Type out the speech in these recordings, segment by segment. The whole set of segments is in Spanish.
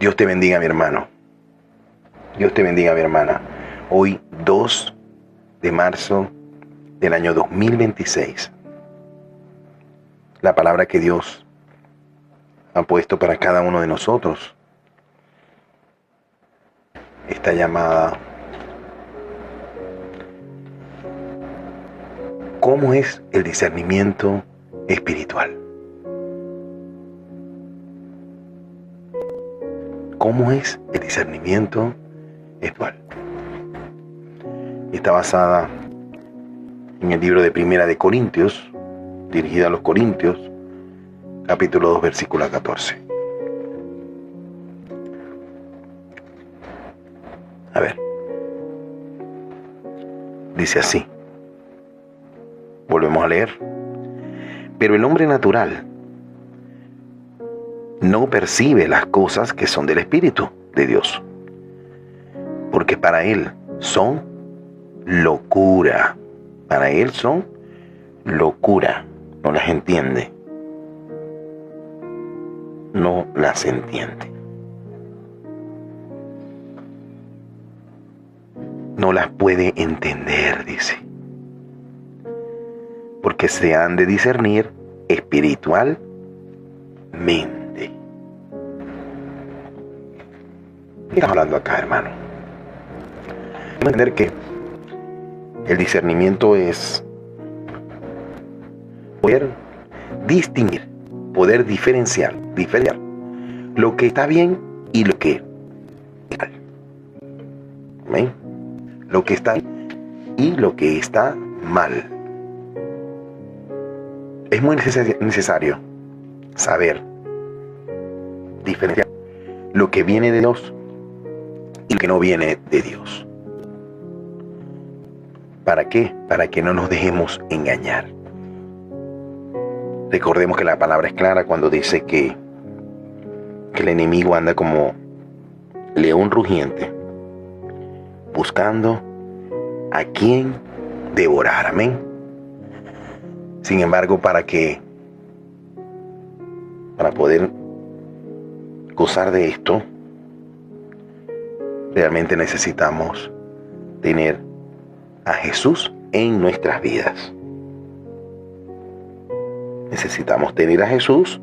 Dios te bendiga, mi hermano. Dios te bendiga, mi hermana. Hoy, 2 de marzo del año 2026. La palabra que Dios ha puesto para cada uno de nosotros está llamada ¿cómo es el discernimiento espiritual? ¿Cómo es el discernimiento espiritual? Está basada en el libro de Primera de Corintios, dirigida a los Corintios, capítulo 2, versículo 14. A ver. Dice así. Volvemos a leer. Pero el hombre natural no percibe las cosas que son del Espíritu de Dios, porque para él son locura. Para él son locura. No las entiende. No las entiende. No las puede entender, dice. Porque se han de discernir espiritualmente. ¿Qué estamos hablando acá, hermano? Vamos a entender que el discernimiento es poder distinguir, poder diferenciar lo que está bien y lo que está mal. ¿Amén? Lo que está bien y lo que está mal. Es muy necesario saber diferenciar lo que viene de Dios y lo que no viene de Dios. ¿Para qué? Para que no nos dejemos engañar. Recordemos que la palabra es clara cuando dice que el enemigo anda como león rugiente, buscando a quien devorar. Amén. Sin embargo, para poder gozar de esto, realmente necesitamos tener a Jesús en nuestras vidas. Necesitamos tener a Jesús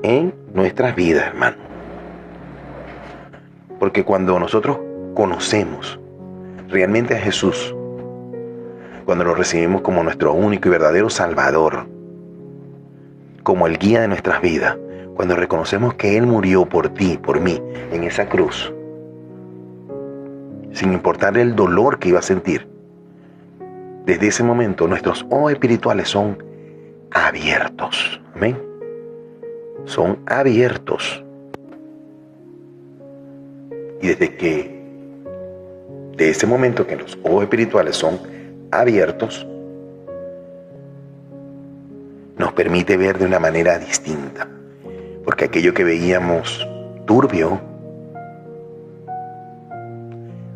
en nuestras vidas, hermano. Porque cuando nosotros conocemos realmente a Jesús, cuando lo recibimos como nuestro único y verdadero Salvador, como el guía de nuestras vidas, cuando reconocemos que Él murió por ti, por mí, en esa cruz, sin importar el dolor que iba a sentir, desde ese momento nuestros ojos espirituales son abiertos. Amén. Son abiertos. Y de ese momento que los ojos espirituales son abiertos, nos permite ver de una manera distinta. Porque aquello que veíamos turbio,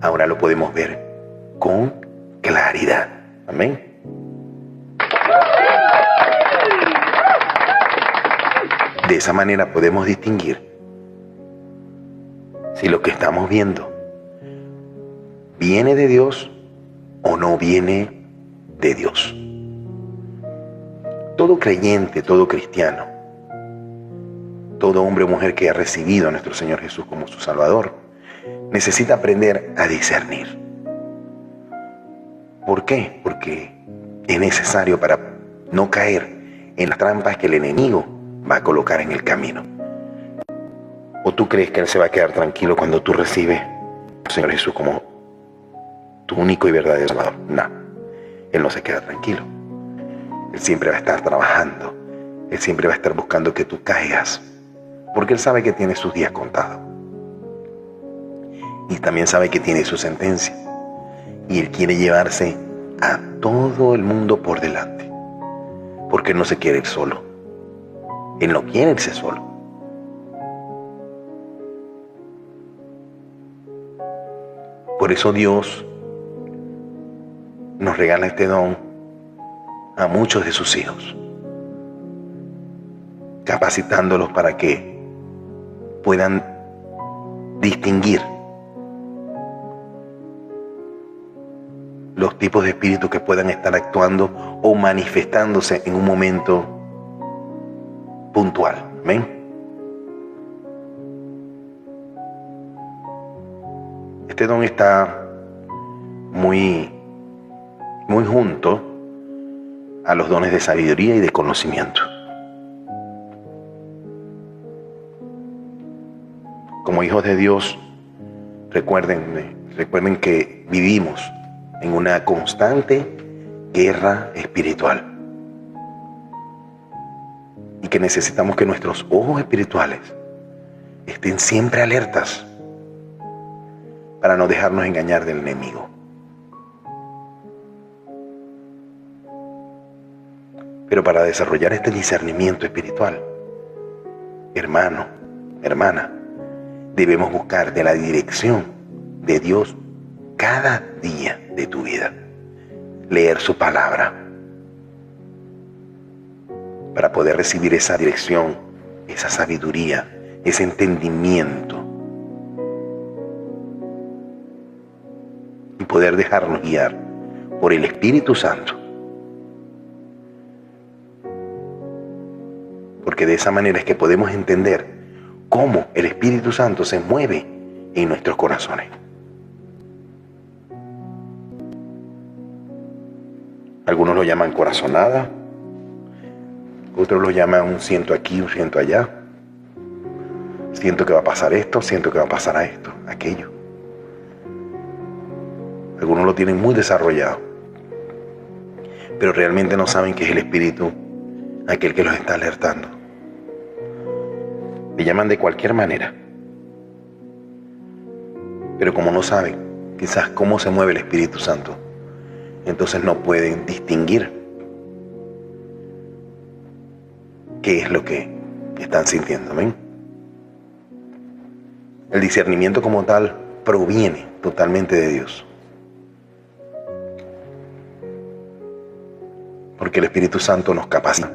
ahora lo podemos ver con claridad. Amén. De esa manera podemos distinguir si lo que estamos viendo viene de Dios o no viene de Dios. Todo creyente, todo cristiano, todo hombre o mujer que ha recibido a nuestro Señor Jesús como su Salvador, necesita aprender a discernir. ¿Por qué? Porque es necesario para no caer en las trampas que el enemigo va a colocar en el camino. ¿O tú crees que Él se va a quedar tranquilo cuando tú recibes al Señor Jesús como tu único y verdadero Salvador? No, Él no se queda tranquilo. Él siempre va a estar trabajando. Él siempre va a estar buscando que tú caigas, porque Él sabe que tiene sus días contados. Y también sabe que tiene su sentencia. Y Él quiere llevarse a todo el mundo por delante, porque Él no se quiere ir solo. Él no quiere irse solo. Por eso Dios nos regala este don a muchos de sus hijos, capacitándolos para que puedan distinguir los tipos de espíritus que puedan estar actuando o manifestándose en un momento puntual. ¿Amén? Este don está muy junto a los dones de sabiduría y de conocimiento. Como hijos de Dios, recuerden que vivimos en una constante guerra espiritual y que necesitamos que nuestros ojos espirituales estén siempre alertas para no dejarnos engañar del enemigo. Pero para desarrollar este discernimiento espiritual, hermano, hermana, debemos buscar de la dirección de Dios cada día de tu vida. Leer su palabra para poder recibir esa dirección, esa sabiduría, ese entendimiento y poder dejarnos guiar por el Espíritu Santo. Porque de esa manera es que podemos entender cómo el Espíritu Santo se mueve en nuestros corazones. Algunos lo llaman corazonada, otros lo llaman un siento aquí, un siento allá. Siento que va a pasar esto, siento que va a pasar a esto, aquello. Algunos lo tienen muy desarrollado, pero realmente no saben que es el Espíritu aquel que los está alertando. Le llaman de cualquier manera, pero como no saben quizás cómo se mueve el Espíritu Santo, entonces no pueden distinguir qué es lo que están sintiendo. ¿Ven? El discernimiento como tal proviene totalmente de Dios, porque el Espíritu Santo nos capacita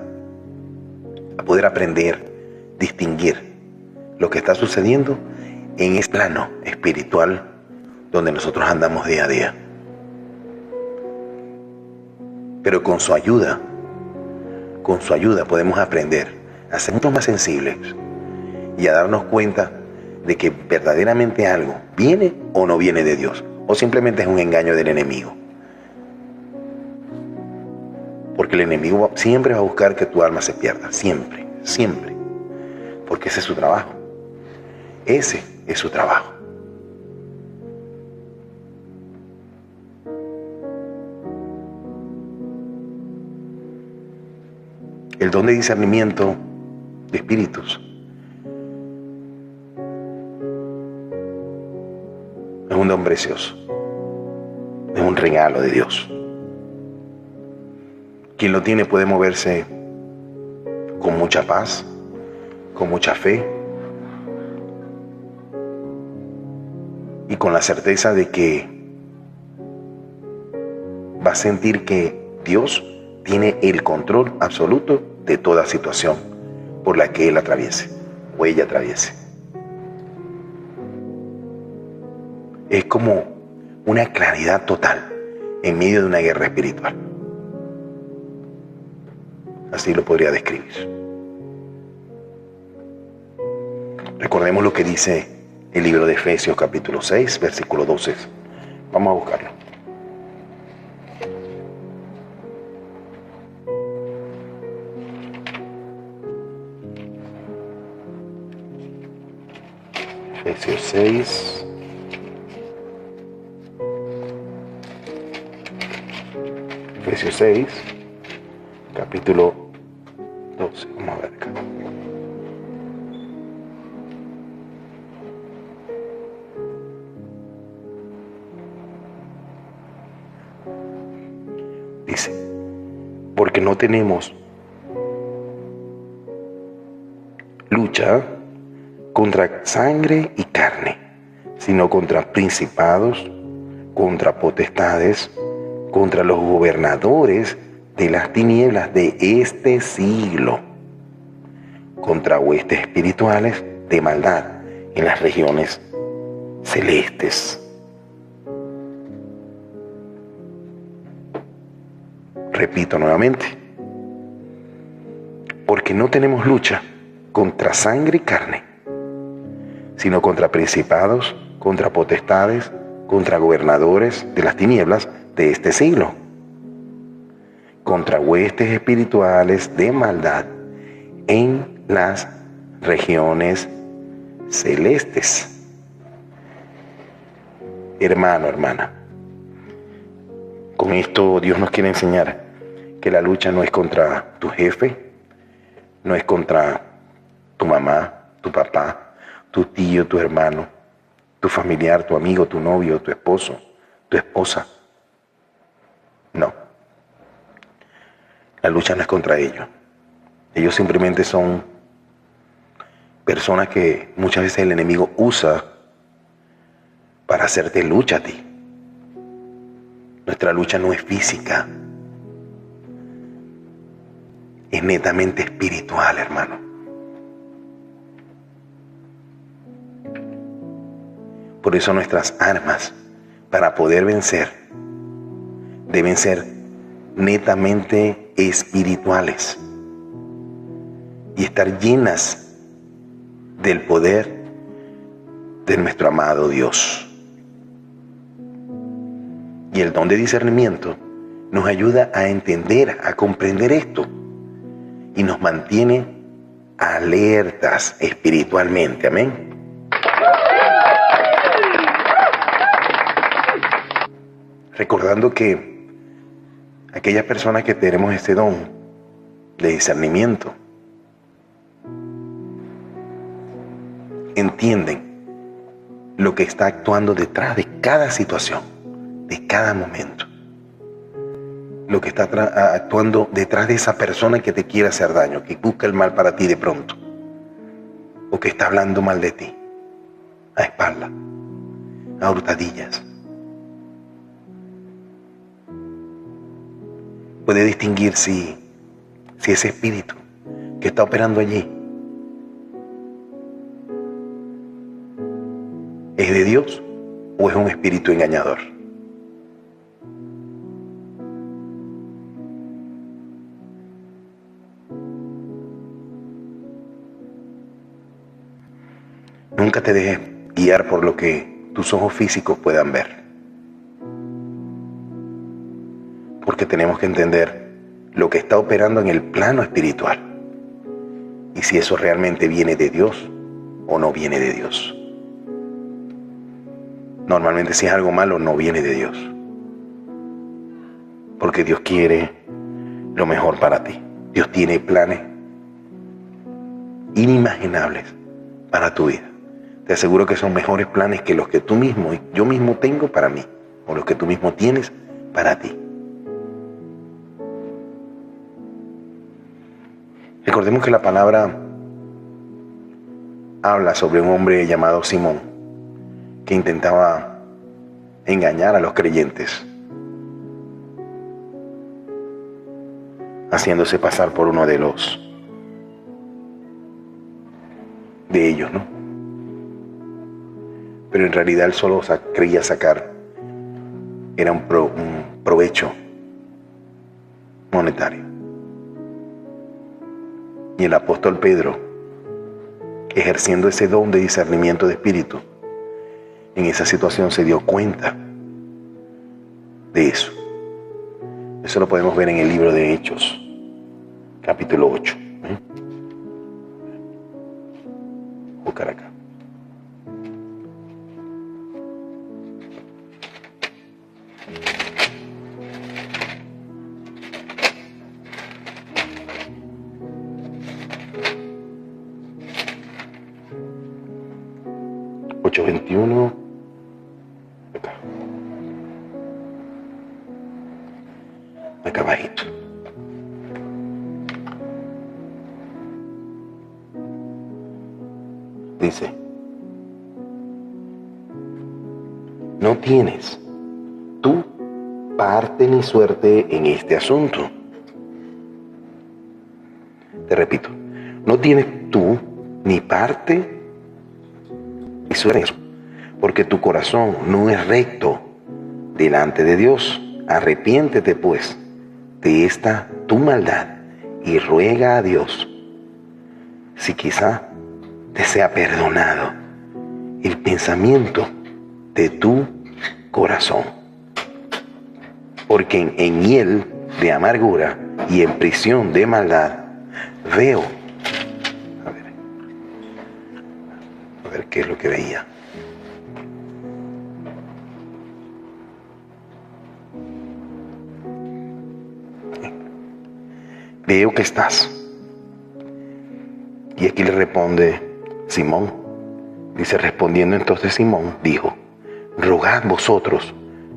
a poder aprender, distinguir lo que está sucediendo en ese plano espiritual donde nosotros andamos día a día. Pero con su ayuda podemos aprender a ser mucho más sensibles y a darnos cuenta de que verdaderamente algo viene o no viene de Dios, o simplemente es un engaño del enemigo. Porque el enemigo siempre va a buscar que tu alma se pierda, siempre, siempre. Porque ese es su trabajo. Ese es su trabajo. El don de discernimiento de espíritus es un don precioso, es un regalo de Dios. Quien lo tiene puede moverse con mucha paz, con mucha fe y con la certeza de que va a sentir que Dios tiene el control absoluto de toda situación por la que él atraviese o ella atraviese. Es como una claridad total en medio de una guerra espiritual. Así lo podría describir. Recordemos lo que dice el libro de Efesios capítulo 6, versículo 12. Vamos a buscarlo. Efesios 6. Efesios 6, capítulo 12. Vamos a ver acá. Dice, porque no tenemos lucha contra sangre y carne, sino contra principados, contra potestades, contra los gobernadores de las tinieblas de este siglo, contra huestes espirituales de maldad en las regiones celestes. Repito nuevamente, porque no tenemos lucha contra sangre y carne, sino contra principados, contra potestades, contra gobernadores de las tinieblas de este siglo, contra huestes espirituales de maldad en las regiones celestes. Hermano, hermana, con esto Dios nos quiere enseñar que la lucha no es contra tu jefe, no es contra tu mamá, tu papá, tu tío, tu hermano, tu familiar, tu amigo, tu novio, tu esposo, tu esposa. No. La lucha no es contra ellos. Ellos simplemente son personas que muchas veces el enemigo usa para hacerte lucha a ti. Nuestra lucha no es física, es netamente espiritual, hermano. Por eso nuestras armas para poder vencer deben ser netamente espirituales y estar llenas del poder de nuestro amado Dios. Y el don de discernimiento nos ayuda a entender, a comprender esto y nos mantiene alertas espiritualmente. Amén. Recordando que aquellas personas que tenemos este don de discernimiento entienden lo que está actuando detrás de cada situación, de cada momento. Lo que está actuando detrás de esa persona que te quiere hacer daño, que busca el mal para ti de pronto, o que está hablando mal de ti, a espaldas, a hurtadillas. Puede distinguir si ese espíritu que está operando allí es de Dios o es un espíritu engañador. Nunca te dejes guiar por lo que tus ojos físicos puedan ver. Porque tenemos que entender lo que está operando en el plano espiritual. Y si eso realmente viene de Dios o no viene de Dios. Normalmente si es algo malo no viene de Dios. Porque Dios quiere lo mejor para ti. Dios tiene planes inimaginables para tu vida. Te aseguro que son mejores planes que los que tú mismo y yo mismo tengo para mí, o los que tú mismo tienes para ti. Recordemos que la palabra habla sobre un hombre llamado Simón que intentaba engañar a los creyentes, haciéndose pasar por uno de ellos, ¿no? Pero en realidad él solo creía sacar un provecho monetario. Y el apóstol Pedro, ejerciendo ese don de discernimiento de espíritu, en esa situación se dio cuenta de eso. Eso lo podemos ver en el libro de Hechos, capítulo 8. Buscar acá. Hechos 21. Acá. Acá bajito. Dice: no tienes tú parte ni suerte en este asunto. Te repito, no tienes tú ni parte ni suerte en eso, porque tu corazón no es recto delante de Dios. Arrepiéntete pues de esta tu maldad y ruega a Dios si quizá te sea perdonado el pensamiento de tu corazón, porque en hiel de amargura y en prisión de maldad veo. A ver qué es lo que veía. Veo que estás. Y aquí le responde Simón. Dice, respondiendo entonces Simón, dijo, rogad vosotros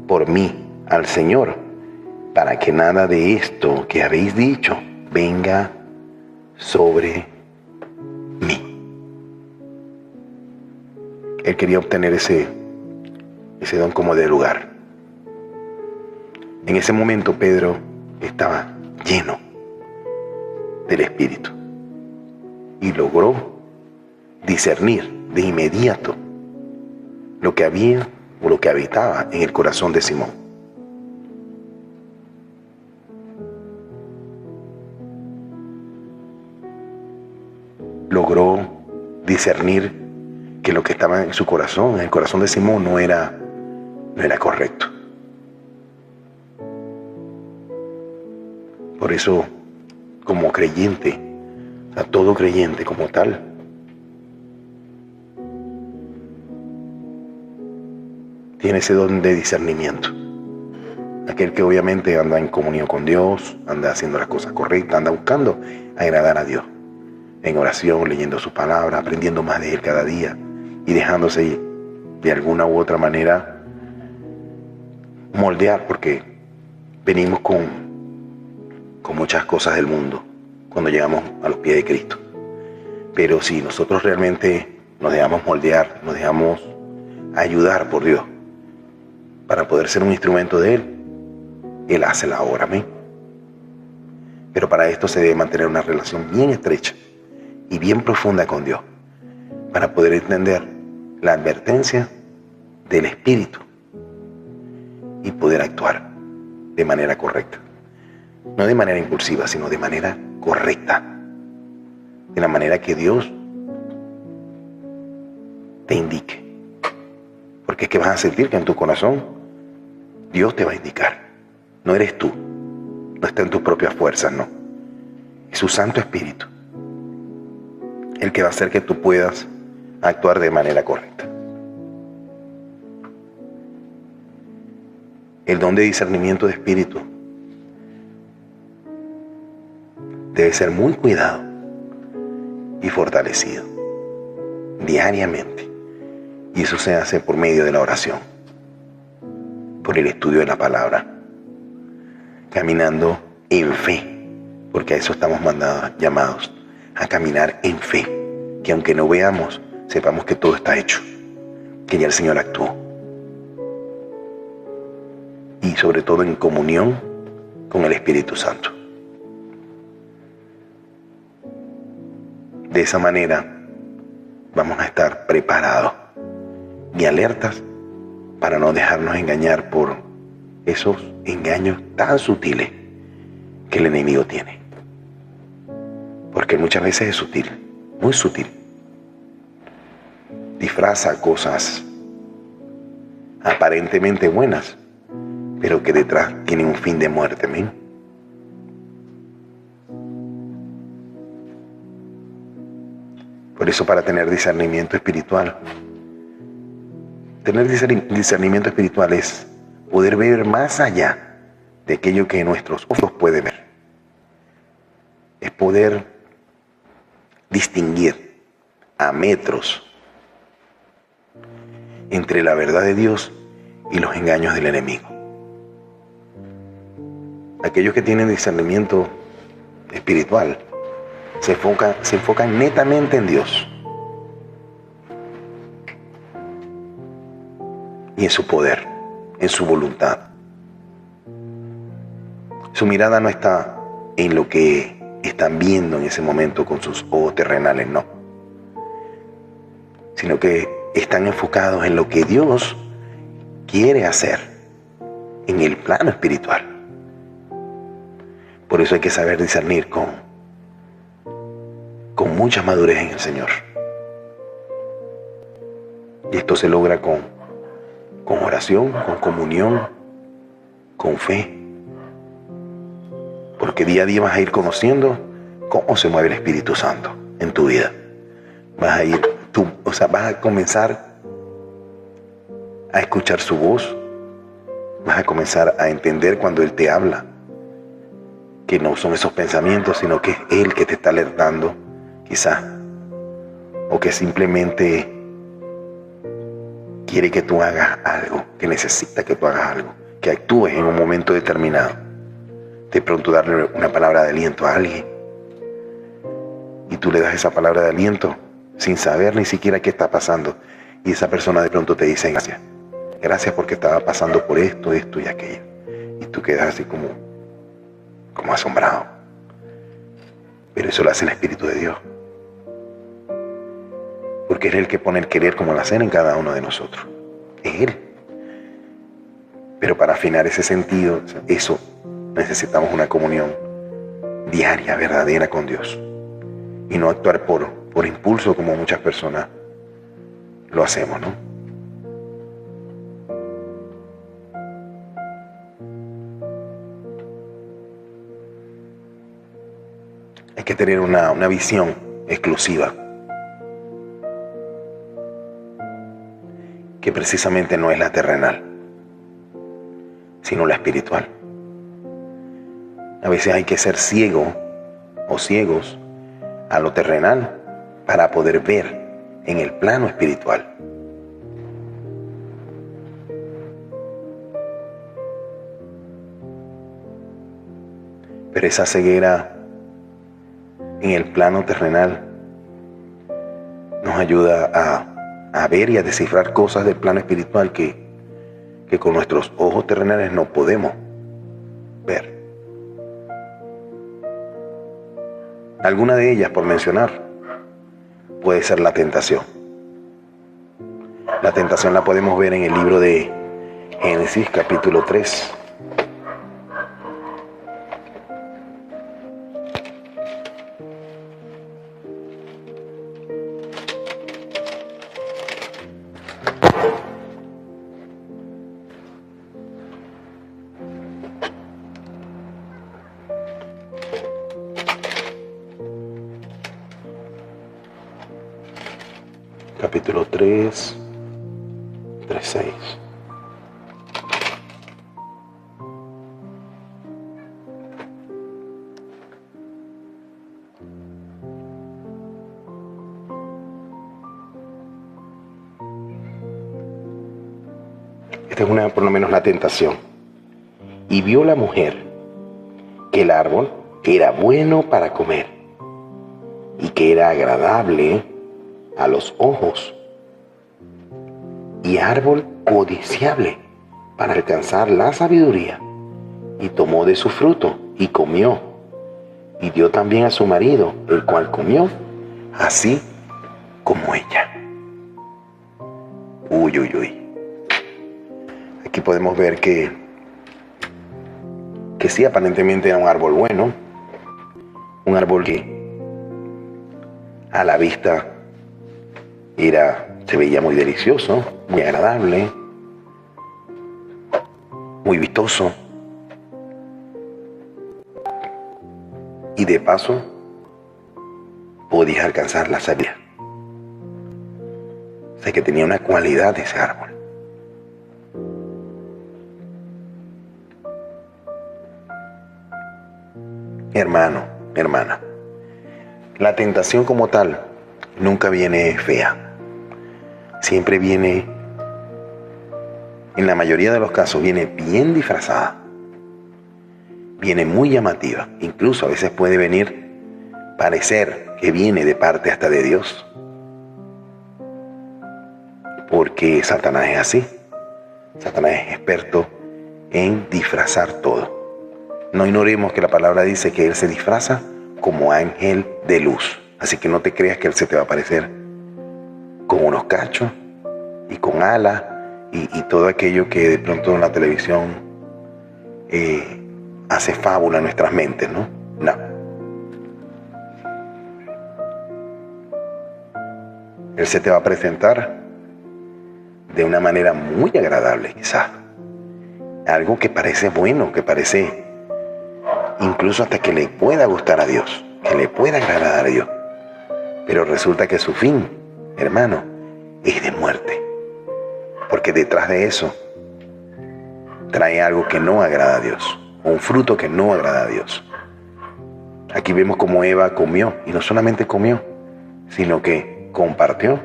por mí al Señor, para que nada de esto que habéis dicho venga sobre mí. Él quería obtener ese don como de lugar. En ese momento Pedro estaba lleno del Espíritu y logró discernir de inmediato lo que había o lo que habitaba en el corazón de Simón. Logró discernir que lo que estaba en su corazón, en el corazón de Simón, no era correcto. Por eso, como creyente, a todo creyente como tal, tiene ese don de discernimiento. Aquel que obviamente anda en comunión con Dios, anda haciendo las cosas correctas, anda buscando agradar a Dios, en oración, leyendo su palabra, aprendiendo más de Él cada día y dejándose de alguna u otra manera moldear, porque venimos con muchas cosas del mundo cuando llegamos a los pies de Cristo. Pero si nosotros realmente nos dejamos moldear, nos dejamos ayudar por Dios para poder ser un instrumento de Él, Él hace la obra, amén. Pero para esto se debe mantener una relación bien estrecha y bien profunda con Dios, para poder entender la advertencia del Espíritu y poder actuar de manera correcta. No de manera impulsiva, sino de manera correcta. De la manera que Dios te indique. Porque es que vas a sentir que en tu corazón Dios te va a indicar. No eres tú. No está en tus propias fuerzas, no. Es su Santo Espíritu el que va a hacer que tú puedas actuar de manera correcta. El don de discernimiento de espíritu debe ser muy cuidado y fortalecido diariamente. Y eso se hace por medio de la oración, por el estudio de la palabra, caminando en fe, porque a eso estamos llamados, a caminar en fe, que aunque no veamos, sepamos que todo está hecho, que ya el Señor actuó. Y sobre todo en comunión con el Espíritu Santo. De esa manera vamos a estar preparados y alertas para no dejarnos engañar por esos engaños tan sutiles que el enemigo tiene. Porque muchas veces es sutil, muy sutil. Disfraza cosas aparentemente buenas, pero que detrás tienen un fin de muerte, amén. Por eso, para tener discernimiento espiritual, es poder ver más allá de aquello que nuestros ojos pueden ver. Es poder distinguir a metros entre la verdad de Dios y los engaños del enemigo. Aquellos que tienen discernimiento espiritual se enfocan netamente en Dios y en su poder, en su voluntad. Su mirada no está en lo que están viendo en ese momento con sus ojos terrenales, no, sino que están enfocados en lo que Dios quiere hacer en el plano espiritual. Por eso hay que saber discernir con mucha madurez en el Señor. Y esto se logra con oración, con comunión, con fe. Porque día a día vas a ir conociendo cómo se mueve el Espíritu Santo en tu vida. Vas a comenzar a escuchar su voz. Vas a comenzar a entender cuando Él te habla, que no son esos pensamientos, sino que es Él que te está alertando, quizás, o que simplemente quiere que tú hagas algo, que necesita que tú hagas algo, que actúes en un momento determinado. De pronto darle una palabra de aliento a alguien, y tú le das esa palabra de aliento sin saber ni siquiera qué está pasando, y esa persona de pronto te dice gracias porque estaba pasando por esto y aquello, y tú quedas así como asombrado. Pero eso lo hace el Espíritu de Dios, porque es Él que pone el querer como el hacer en cada uno de nosotros. Es Él. Pero para afinar ese sentido, eso, necesitamos una comunión diaria, verdadera con Dios, y no actuar por impulso como muchas personas lo hacemos, ¿no? Hay que tener una visión exclusiva, que precisamente no es la terrenal, sino la espiritual. A veces hay que ser ciego o ciegos a lo terrenal para poder ver en el plano espiritual. Pero esa ceguera en el plano terrenal nos ayuda a ver y a descifrar cosas del plano espiritual que con nuestros ojos terrenales no podemos ver. Alguna de ellas, por mencionar, puede ser la tentación. La tentación la podemos ver en el libro de Génesis, capítulo 3. Capítulo 3, 3:6. Esta es por lo menos la tentación. Y vio la mujer que el árbol era bueno para comer y que era agradable a los ojos y árbol codiciable para alcanzar la sabiduría, y tomó de su fruto y comió, y dio también a su marido, el cual comió así como ella. Uy. Aquí podemos ver que sí, aparentemente era un árbol bueno, un árbol que a la vista se veía muy delicioso, muy agradable, muy vistoso. Y de paso, podías alcanzar la sabiduría. O sea que tenía una cualidad ese árbol. Hermano, hermana, la tentación como tal nunca viene fea. Siempre viene, en la mayoría de los casos, viene bien disfrazada. Viene muy llamativa. Incluso a veces puede parecer que viene de parte hasta de Dios. Porque Satanás es así. Satanás es experto en disfrazar todo. No ignoremos que la palabra dice que Él se disfraza como ángel de luz. Así que no te creas que Él se te va a aparecer con unos cachos y con alas y todo aquello que de pronto en la televisión hace fábula en nuestras mentes, ¿no? No. Él se te va a presentar de una manera muy agradable, quizás. Algo que parece bueno, que parece incluso hasta que le pueda gustar a Dios, que le pueda agradar a Dios. Pero resulta que su fin, hermano, es de muerte. Porque detrás de eso trae algo que no agrada a Dios, un fruto que no agrada a Dios. Aquí vemos cómo Eva comió, y no solamente comió, sino que compartió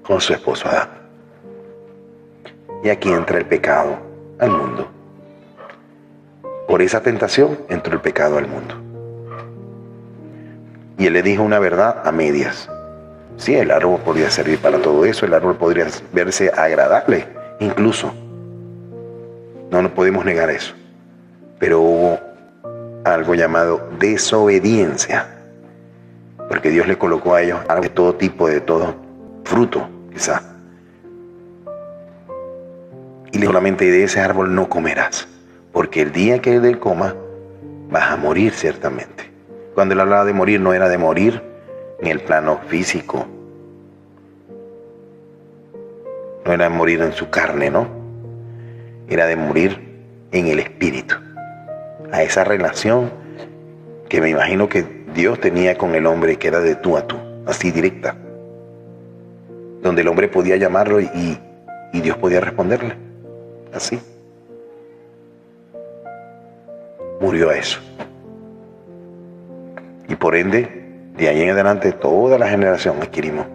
con su esposo Adán. Y aquí entra el pecado al mundo. Por esa tentación entró el pecado al mundo. Y él le dijo una verdad a medias. Sí, el árbol podría servir para todo eso, el árbol podría verse agradable, incluso. No podemos negar eso. Pero hubo algo llamado desobediencia. Porque Dios le colocó a ellos algo de todo tipo, de todo fruto, quizá. Y solamente de ese árbol no comerás, porque el día que él coma, vas a morir ciertamente. Cuando él hablaba de morir, no era de morir en el plano físico. No era de morir en su carne, ¿no? Era de morir en el espíritu. A esa relación que me imagino que Dios tenía con el hombre, que era de tú a tú, así directa. Donde el hombre podía llamarlo y Dios podía responderle. Así. Murió a eso. Y por ende, de ahí en adelante, toda la generación adquirimos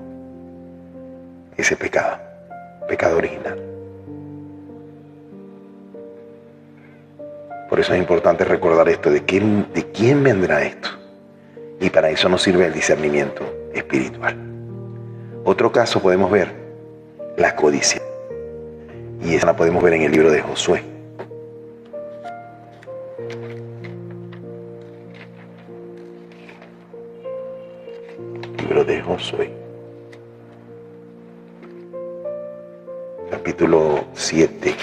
ese pecado original. Por eso es importante recordar esto, de quién vendrá esto. Y para eso nos sirve el discernimiento espiritual. Otro caso podemos ver, la codicia. Y esa la podemos ver en el libro de Josué. Libro de Josué. Capítulo 7.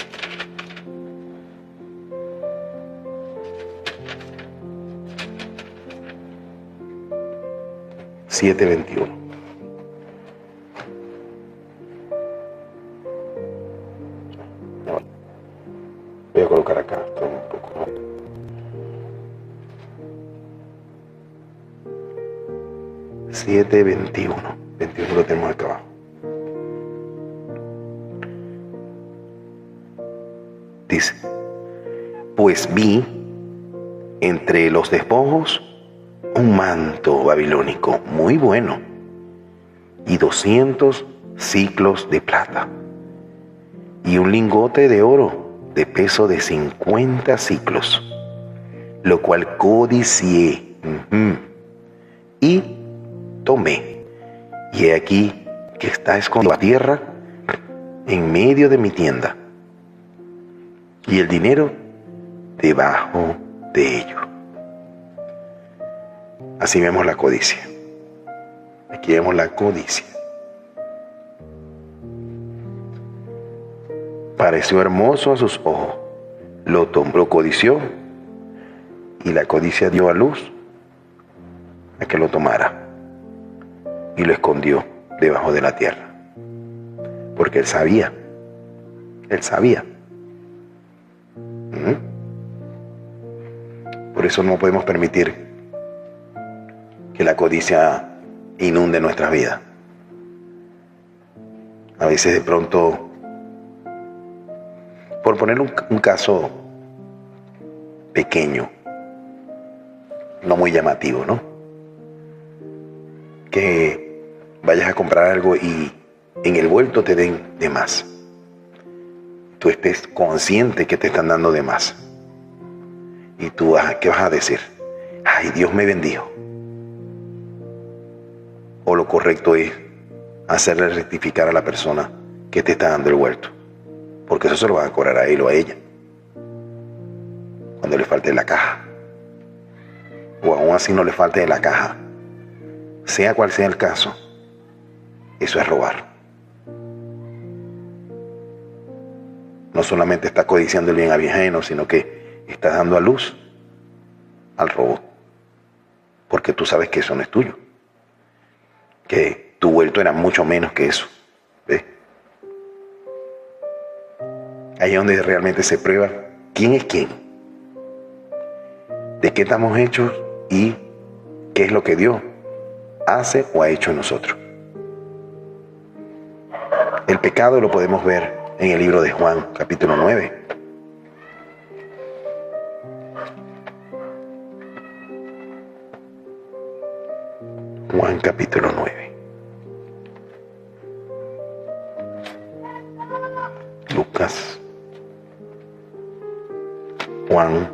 (7:21). Voy a colocar acá, esto un poco, ¿no? 7:21. 21 lo tenemos acá abajo. Dice: pues vi entre los despojos un manto babilónico muy bueno y 200 siclos de plata y un lingote de oro de peso de 50 siclos, lo cual codicié y tomé. Y he aquí que está escondido a tierra en medio de mi tienda, y el dinero debajo de ello. Así vemos la codicia. Aquí vemos la codicia. Pareció hermoso a sus ojos. Lo tomó, codició, y la codicia dio a luz a que lo tomara y lo escondió debajo de la tierra. Porque él sabía. Por eso no podemos permitir que la codicia inunde nuestras vidas. A veces de pronto, por poner un caso pequeño, no muy llamativo, ¿no? Que vayas a comprar algo y en el vuelto te den de más. Tú estés consciente que te están dando de más. Y tú, ¿qué vas a decir? Ay, Dios me bendijo. O lo correcto es hacerle rectificar a la persona que te está dando el vuelto. Porque eso se lo va a cobrar a él o a ella cuando le falte la caja. O aún así no le falte de la caja. Sea cual sea el caso, eso es robar. no solamente estás codiciando el bien ajeno, sino que estás dando a luz al robo. Porque tú sabes que eso no es tuyo. Que tu vuelto era mucho menos que eso. ¿Ves? Ahí es donde realmente se prueba quién es quién, de qué estamos hechos y qué es lo que Dios hace o ha hecho en nosotros. El pecado lo podemos ver en el libro de Juan, capítulo 9. Juan, capítulo 9. Lucas. Juan.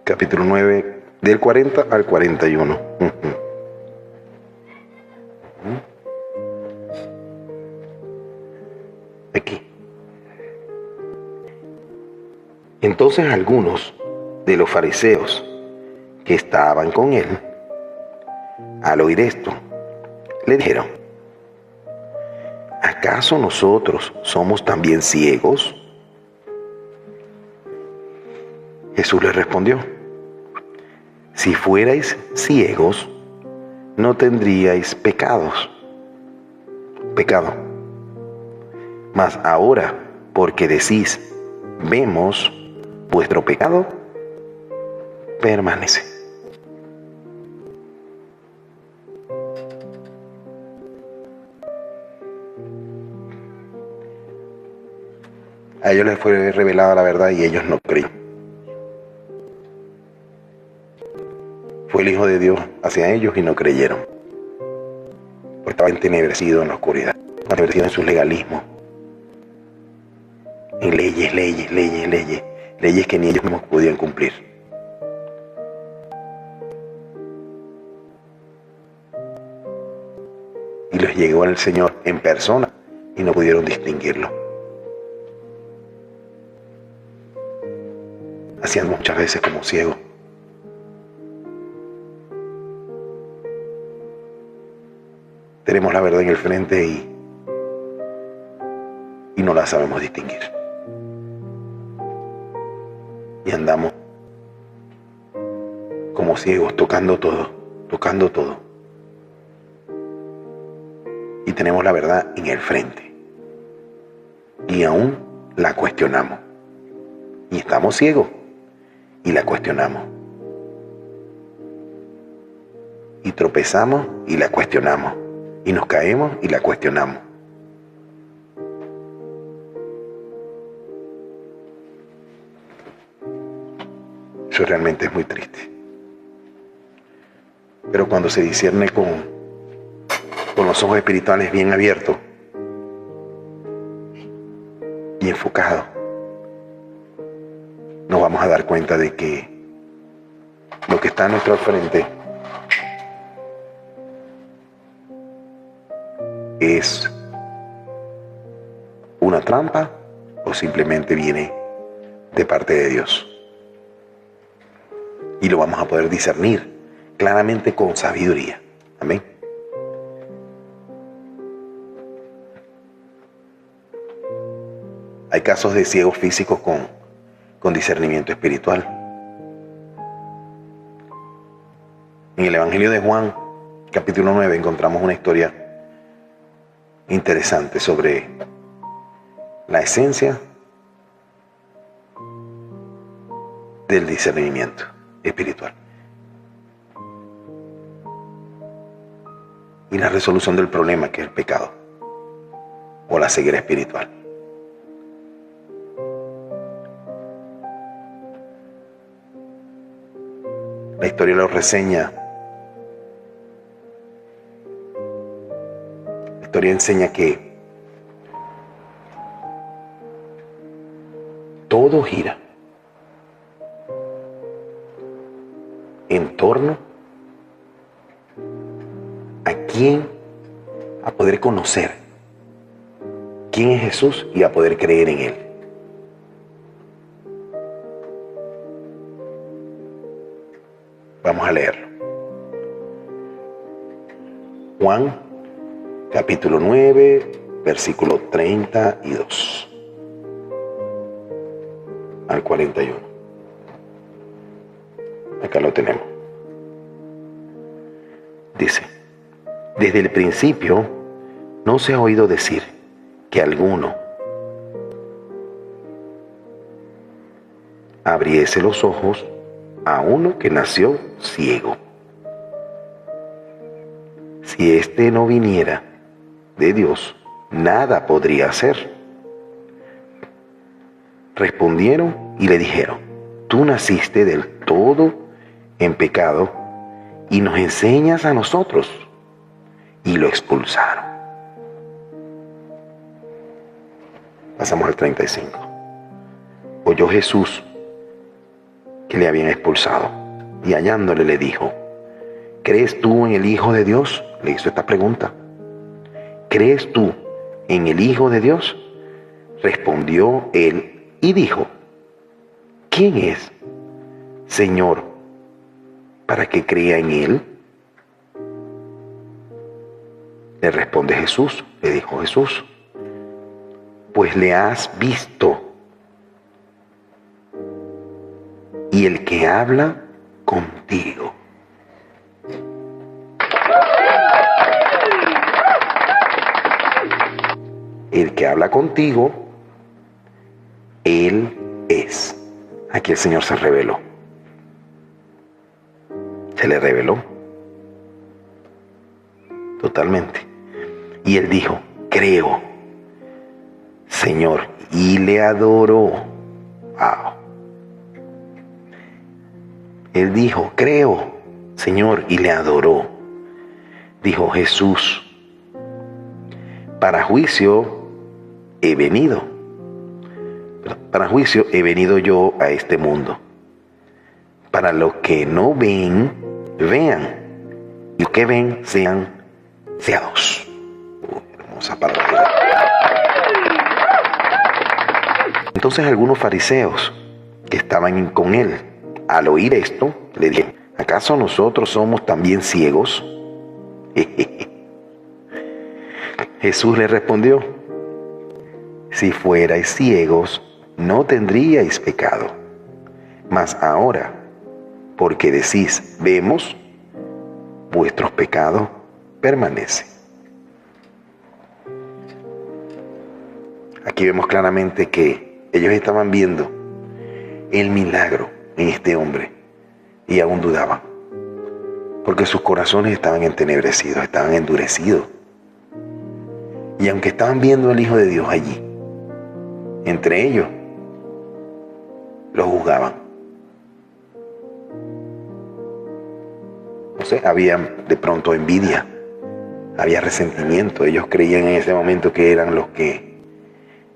Capítulo 9, del 40 al 41. Aquí. Entonces algunos de los fariseos que estaban con él, al oír esto, le dijeron: ¿acaso nosotros somos también ciegos? Jesús les respondió: si fuerais ciegos, no tendríais pecado. Mas ahora, porque decís, vemos, vuestro pecado permanece. A ellos les fue revelada la verdad y ellos no creyeron. Fue el Hijo de Dios hacia ellos y no creyeron. Porque estaban entenebrecidos en la oscuridad, entenebrecidos en su legalismo, en leyes que ni ellos mismos podían cumplir. Y les llegó el Señor en persona y no pudieron distinguirlo. Hacían muchas veces como ciegos. Tenemos la verdad en el frente y no la sabemos distinguir. Y andamos como ciegos, tocando todo. Y tenemos la verdad en el frente. Y aún la cuestionamos. Y estamos ciegos y la cuestionamos. Y tropezamos y la cuestionamos. Y nos caemos y la cuestionamos. Eso realmente es muy triste. Pero cuando se discierne con los ojos espirituales bien abiertos y enfocados, nos vamos a dar cuenta de que lo que está a nuestro frente es una trampa o simplemente viene de parte de Dios. Y lo vamos a poder discernir claramente con sabiduría. Amén. Hay casos de ciegos físicos con discernimiento espiritual. En el Evangelio de Juan, capítulo 9, encontramos una historia interesante sobre la esencia del discernimiento espiritual y la resolución del problema, que es el pecado o la ceguera espiritual. La historia lo reseña. La historia enseña que todo gira en torno a a poder conocer quién es Jesús y a poder creer en Él. Vamos a leerlo. Juan, capítulo 9, versículo 32 al 41. Acá lo tenemos. Dice: desde el principio no se ha oído decir que alguno abriese los ojos a uno que nació ciego. Si éste no viniera de Dios, nada podría hacer. Respondieron y le dijeron: tú naciste del todo en pecado y nos enseñas a nosotros. Y lo expulsaron. Pasamos al 35. Oyó Jesús que le habían expulsado, y hallándole le dijo: ¿crees tú en el Hijo de Dios? Le hizo esta pregunta. ¿Crees tú en el Hijo de Dios? Respondió él y dijo: ¿quién es, Señor, para que crea en él? Le responde Jesús, le dijo Jesús: pues le has visto, y el que habla contigo. El que habla contigo, Él es. Aquí el Señor se reveló. Se le reveló totalmente. Y Él dijo: creo, Señor, y le adoró. Wow. Él dijo: creo, Señor, y le adoró. Dijo Jesús: para juicio he venido. Para juicio he venido yo a este mundo. Para los que no ven, vean. Y los que ven, sean ciegos. Hermosa palabra. Entonces algunos fariseos que estaban con él, al oír esto, le dijeron: ¿acaso nosotros somos también ciegos? Jesús le respondió: si fuerais ciegos, no tendríais pecado. Mas ahora, porque decís: vemos, vuestros pecados permanecen. Aquí vemos claramente que ellos estaban viendo el milagro en este hombre y aún dudaban, porque sus corazones estaban entenebrecidos, estaban endurecidos. Y aunque estaban viendo al Hijo de Dios allí, entre ellos lo juzgaban. No sé, había de pronto envidia, había resentimiento. Ellos creían en ese momento que eran los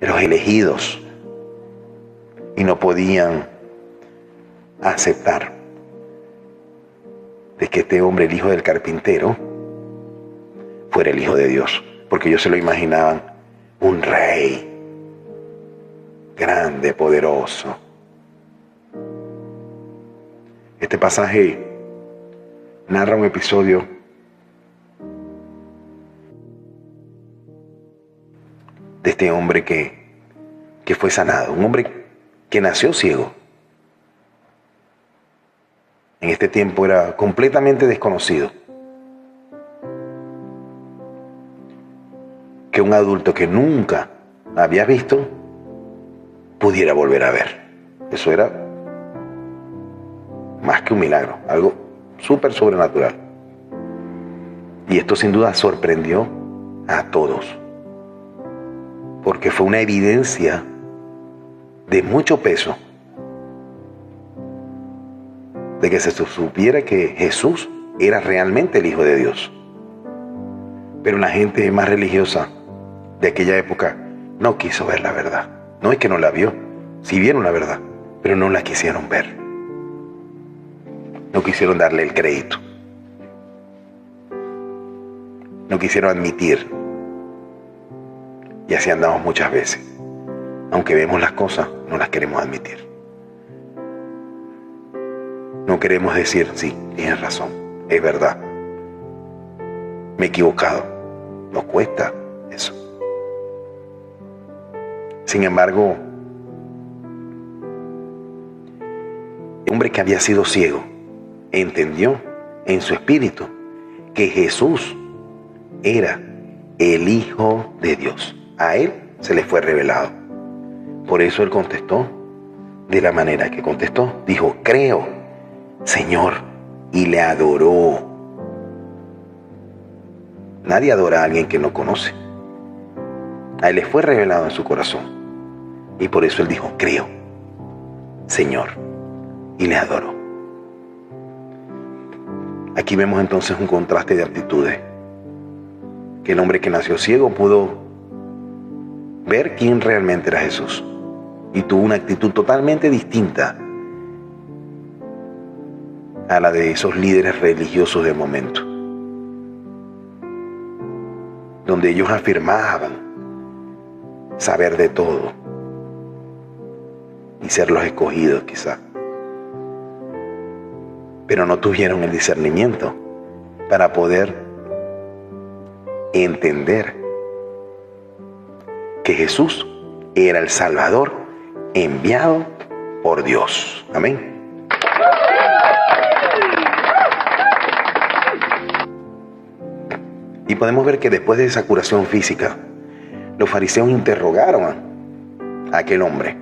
elegidos, y no podían aceptar de que este hombre, el hijo del carpintero, fuera el Hijo de Dios, porque ellos se lo imaginaban un rey grande, poderoso. Este pasaje narra un episodio de este hombre que fue sanado, un hombre que nació ciego. En este tiempo era completamente desconocido que un adulto que nunca había visto pudiera volver a ver. Eso era más que un milagro, algo súper sobrenatural. Y esto sin duda sorprendió a todos, porque fue una evidencia de mucho peso de que se supiera que Jesús era realmente el Hijo de Dios. Pero la gente más religiosa de aquella época no quiso ver la verdad. No es que no la vio, sí vieron la verdad, pero no la quisieron ver. No quisieron darle el crédito. No quisieron admitir. Y así andamos muchas veces. Aunque vemos las cosas, no las queremos admitir. No queremos decir: sí, tienes razón, es verdad. Me he equivocado. Nos cuesta eso. Sin embargo, el hombre que había sido ciego entendió en su espíritu que Jesús era el Hijo de Dios. A él se le fue revelado. Por eso él contestó de la manera que contestó. Dijo, creo, Señor, y le adoró. Nadie adora a alguien que no conoce. A él le fue revelado en su corazón. Y por eso él dijo, creo, Señor, y le adoró. Aquí vemos entonces un contraste de actitudes. Que el hombre que nació ciego pudo ver quién realmente era Jesús. Y tuvo una actitud totalmente distinta a la de esos líderes religiosos del momento, donde ellos afirmaban saber de todo y ser los escogidos quizá, pero no tuvieron el discernimiento para poder entender que Jesús era el Salvador enviado por Dios. Amén. Y podemos ver que después de esa curación física, los fariseos interrogaron a aquel hombre.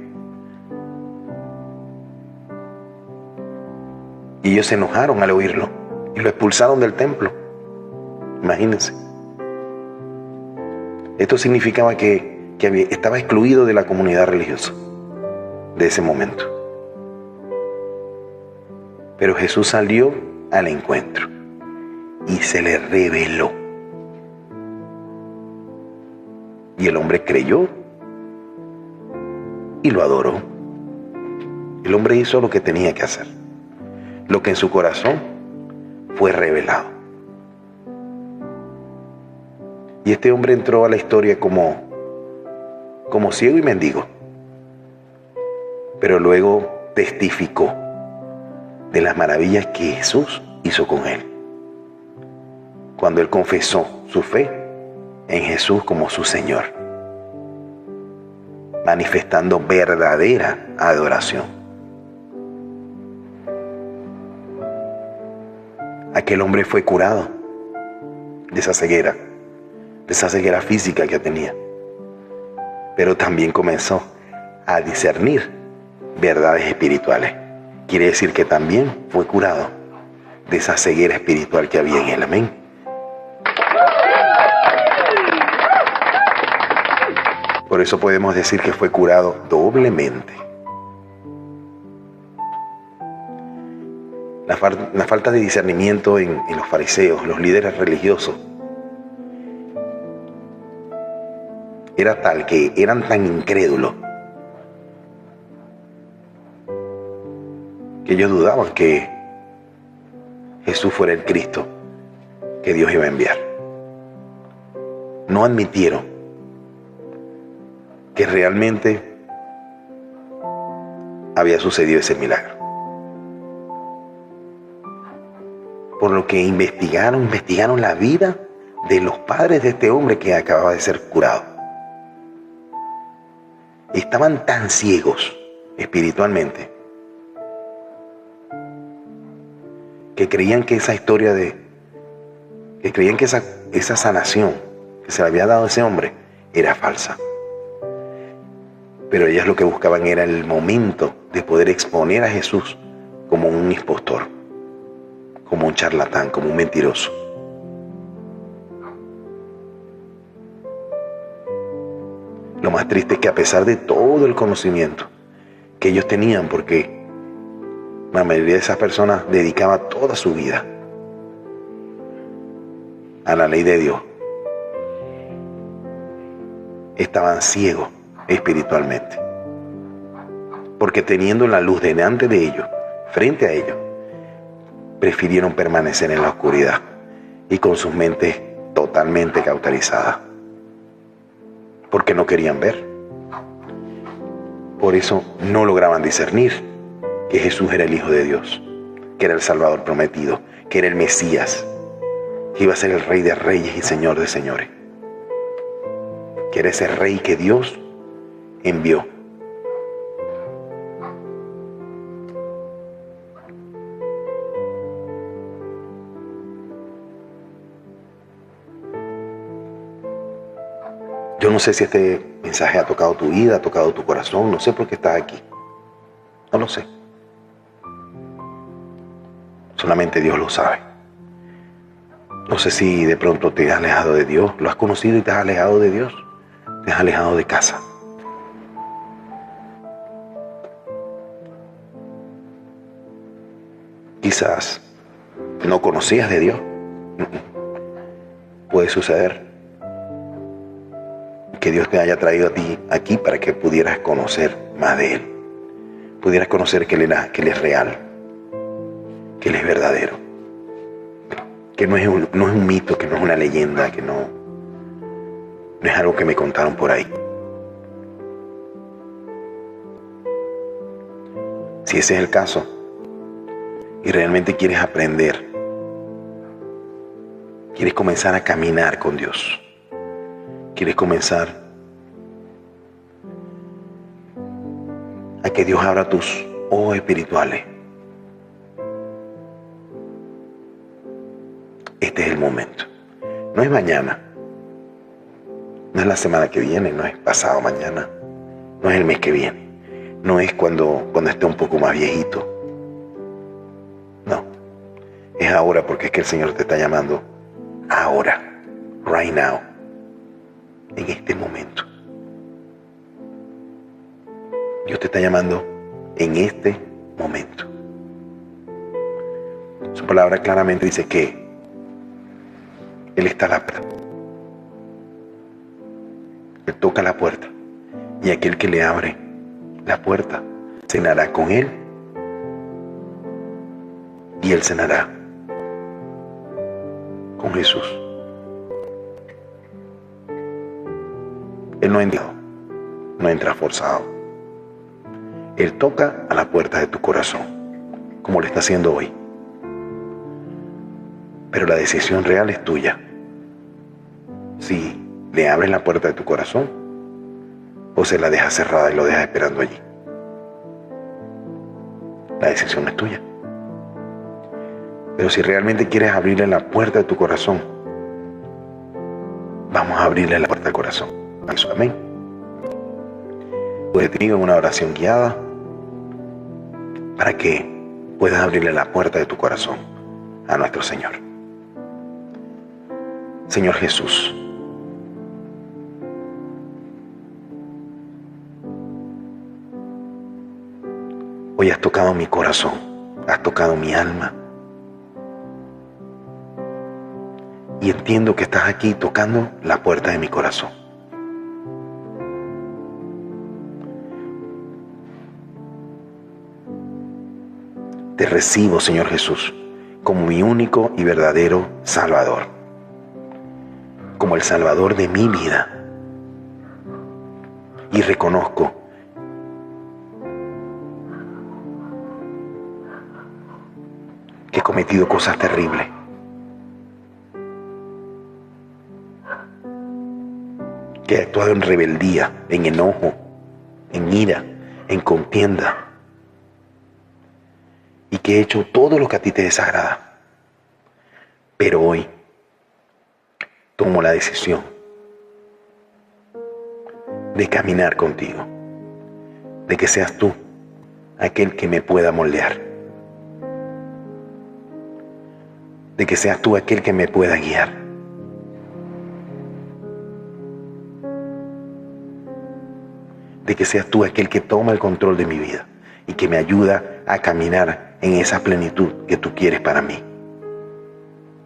Y ellos se enojaron al oírlo y lo expulsaron del templo. Imagínense. Esto significaba que estaba excluido de la comunidad religiosa de ese momento. Pero Jesús salió al encuentro y se le reveló. Y el hombre creyó y lo adoró. El hombre hizo lo que tenía que hacer, lo que en su corazón fue revelado. Y este hombre entró a la historia como ciego y mendigo, pero luego testificó de las maravillas que Jesús hizo con él, cuando él confesó su fe en Jesús como su Señor, manifestando verdadera adoración. Aquel hombre fue curado de esa ceguera física que tenía, pero también comenzó a discernir verdades espirituales. Quiere decir que también fue curado de esa ceguera espiritual que había en él. Amén. Por eso podemos decir que fue curado doblemente. La falta de discernimiento en los fariseos, los líderes religiosos, era tal que eran tan incrédulos que ellos dudaban que Jesús fuera el Cristo que Dios iba a enviar. No admitieron que realmente había sucedido ese milagro. Por lo que investigaron la vida de los padres de este hombre que acababa de ser curado. Estaban tan ciegos espiritualmente que creían que esa historia esa sanación que se le había dado a ese hombre era falsa. Pero ellos lo que buscaban era el momento de poder exponer a Jesús como un impostor, como un charlatán, como un mentiroso. Lo más triste es que a pesar de todo el conocimiento que ellos tenían, porque la mayoría de esas personas dedicaba toda su vida a la ley de Dios, estaban ciegos espiritualmente, porque teniendo la luz delante de ellos, frente a ellos, prefirieron permanecer en la oscuridad y con sus mentes totalmente cauterizadas, porque no querían ver. Por eso no lograban discernir que Jesús era el Hijo de Dios, que era el Salvador prometido, que era el Mesías, que iba a ser el Rey de Reyes y Señor de Señores. que era ese rey que Dios envió. Yo no sé si este mensaje ha tocado tu vida, ha tocado tu corazón, no sé por qué estás aquí. No lo sé. Solamente Dios lo sabe. No sé si de pronto te has alejado de Dios, lo has conocido y te has alejado de Dios, te has alejado de casa. Quizás no conocías de Dios. Puede suceder que Dios te haya traído a ti aquí para que pudieras conocer más de Él. Pudieras conocer que Él es real, que Él es verdadero, que no es un mito, que no es una leyenda, que no es algo que me contaron por ahí. Si ese es el caso y realmente quieres aprender, quieres comenzar a caminar con Dios, quieres comenzar a que Dios abra tus ojos espirituales, este es el momento. No es mañana, no es la semana que viene, no es pasado mañana, no es el mes que viene, no es cuando esté un poco más viejito. No, es ahora, porque es que el Señor te está llamando ahora, right now, en este momento. Dios te está llamando en este momento. Su palabra claramente dice que Él está a la puerta. Él toca la puerta y aquel que le abre la puerta cenará con Él y Él cenará con Jesús. Él no entra, no entra forzado. Él toca a la puerta de tu corazón, como lo está haciendo hoy. Pero la decisión real es tuya. Si le abres la puerta de tu corazón o se la dejas cerrada y lo dejas esperando allí. La decisión es tuya. Pero si realmente quieres abrirle la puerta de tu corazón, vamos a abrirle la puerta del corazón. Amén. Pues te digo en una oración guiada para que puedas abrirle la puerta de tu corazón a nuestro Señor. Señor Jesús, hoy has tocado mi corazón, has tocado mi alma. Y entiendo que estás aquí tocando la puerta de mi corazón. Te recibo, Señor Jesús, como mi único y verdadero Salvador, como el Salvador de mi vida. Y reconozco que he cometido cosas terribles, que he actuado en rebeldía, en enojo, en ira, en contienda, y que he hecho todo lo que a ti te desagrada. Pero hoy tomo la decisión de caminar contigo, de que seas tú aquel que me pueda moldear, de que seas tú aquel que me pueda guiar. De que seas tú aquel que toma el control de mi vida y que me ayuda a caminar en esa plenitud que tú quieres para mí.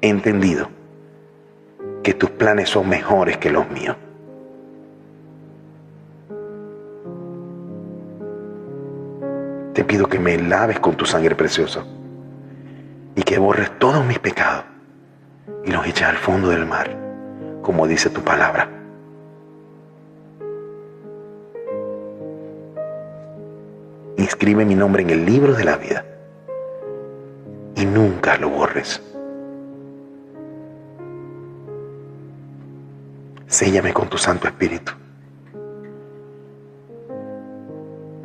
He entendido que tus planes son mejores que los míos. Te pido que me laves con tu sangre preciosa y que borres todos mis pecados y los eches al fondo del mar, como dice tu palabra. Inscribe mi nombre en el libro de la vida y nunca lo borres. séllame con tu Santo Espíritu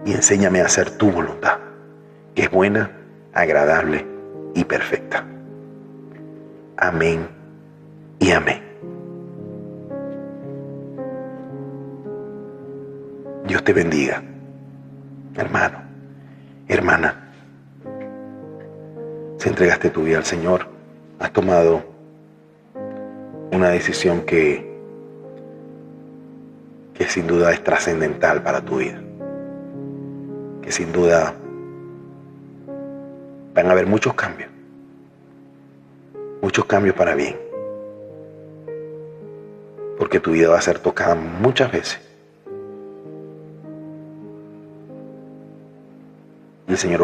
y enséñame a hacer tu voluntad, que es buena, agradable y perfecta. Amén y amén. Dios te bendiga, hermano, hermana. Si entregaste tu vida al Señor, has tomado una decisión que sin duda es trascendental para tu vida, que sin duda van a haber muchos cambios para bien, porque tu vida va a ser tocada muchas veces. El Señor